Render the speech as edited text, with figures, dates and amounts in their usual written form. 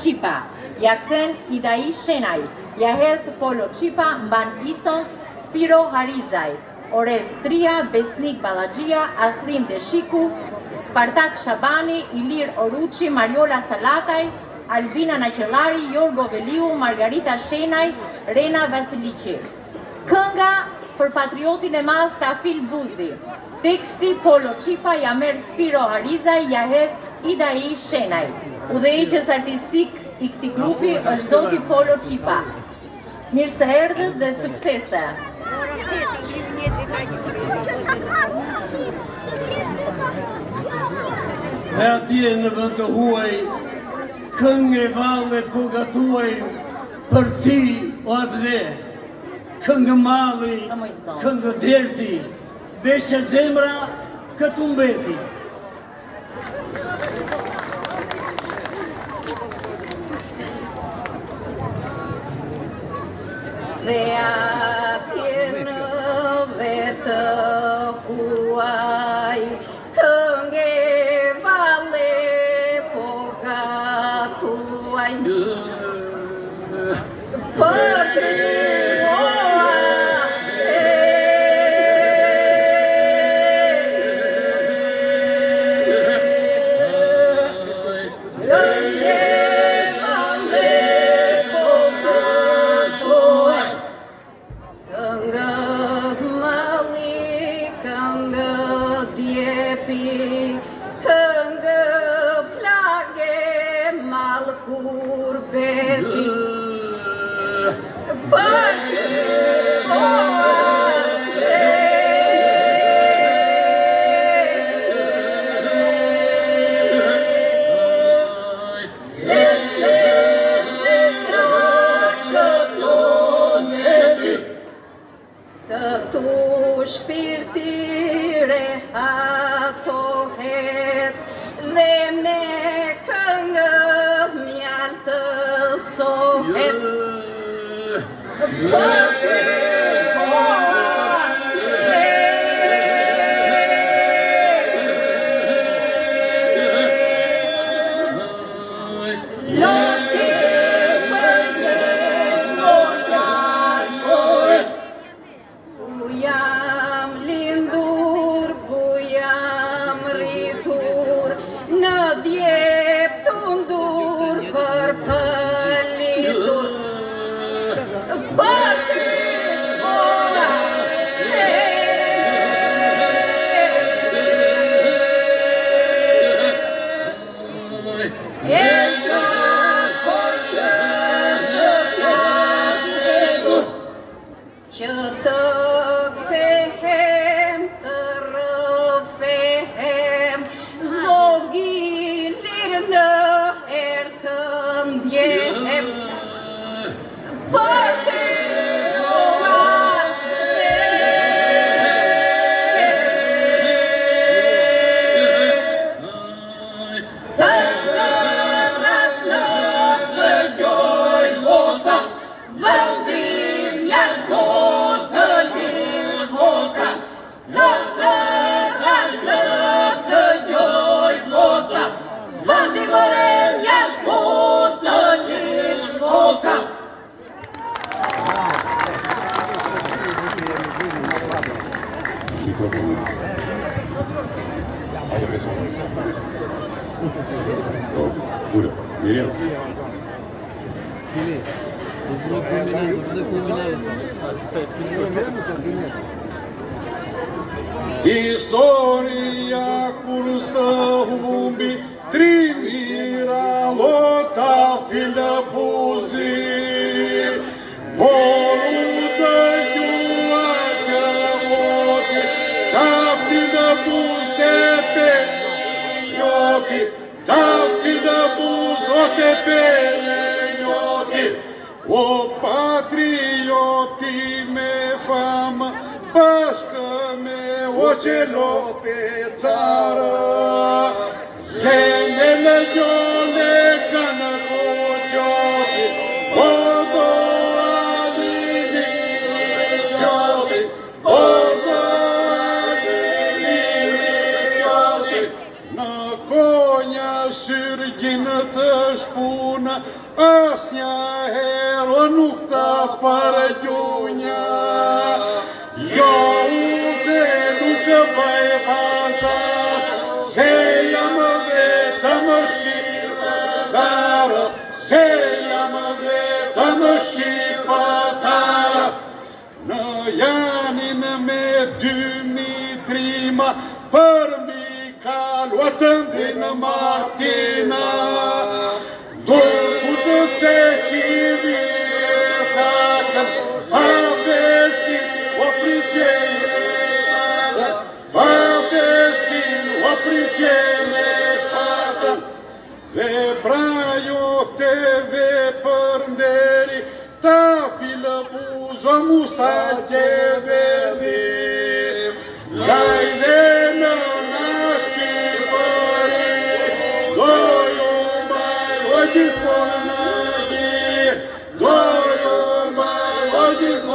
Qipa, ja kthen Idai Shenaj, ja hedh Polo Qipa, mban Ison Spiro Harizaj, Orez Tria, Besnik Ballaxhia, Aslin Deshiku, Spartak Shabani, Ilir Oruçi, Mariola Salataj, Albina Naqellari, Jorgo Veliu, Margarita Shenaj, Rena Vasiliqi. Kënga për patriotin e madh Tafil Buzi. Teksti Polo Qipa, ja merr Spiro Harizaj, ja hedh Idai Shenaj. Udhëheqës artistik i këtij grupi është zoti Polo Qipa. Mirë se erdhët dhe suksese. Dhe atje në vend të huaj, këngë valle po gatuaj për ti o atë, këngë malli, këngë derdi, beshe zemra këtu mbeti. Dhe atje në vetë huaj, këngë valle po gatuaj për ty o atë. Këtu shpirti rehatohet dhe me këngë mjaltësohet. Për ty o atë, loti për një votar poet. Ku jam lindur, ku jam rritur, në djep të ndur për pëlitur. Për ty o atë, e sa por që të kapëtur, që të kthehem, të rrëfehem, zogilir në herë të ndjehem. Për ty o atë, të thërras në dëgjoj bota, vendim janë kotë një koka. Të thërras në dëgjoj bota, vendim janë kotë një koka. Historia kur së humbi, trimira lota filë buzi, por u dëgjua që voti, ta filë buz të penjoti, ta filë buz o të penjoti, o patrioti me famë, bashkë me oqelope carë, zene në gjone kanë koqoti, o do alini qoti, o do alini qoti. Në konja syrgjin të shpuna, as një herë o nuk të përgjunja. Jo u dhe nuk bëj pasha, se jam vetëm shqiptar, se jam vetëm shqiptar. Në janin me 2000 trima, për mbi kalu të ndrinë Martina. Dërku të se qivi takën, pa besin o prisjene, pa besin o prisjene shtatën. Vepra jote vepër nderi, ta filë buzo musa që verdi. Lajde në nashki përi, dojo mbaj o gjithmonë në gjirë, dojo mbaj o gjithmonë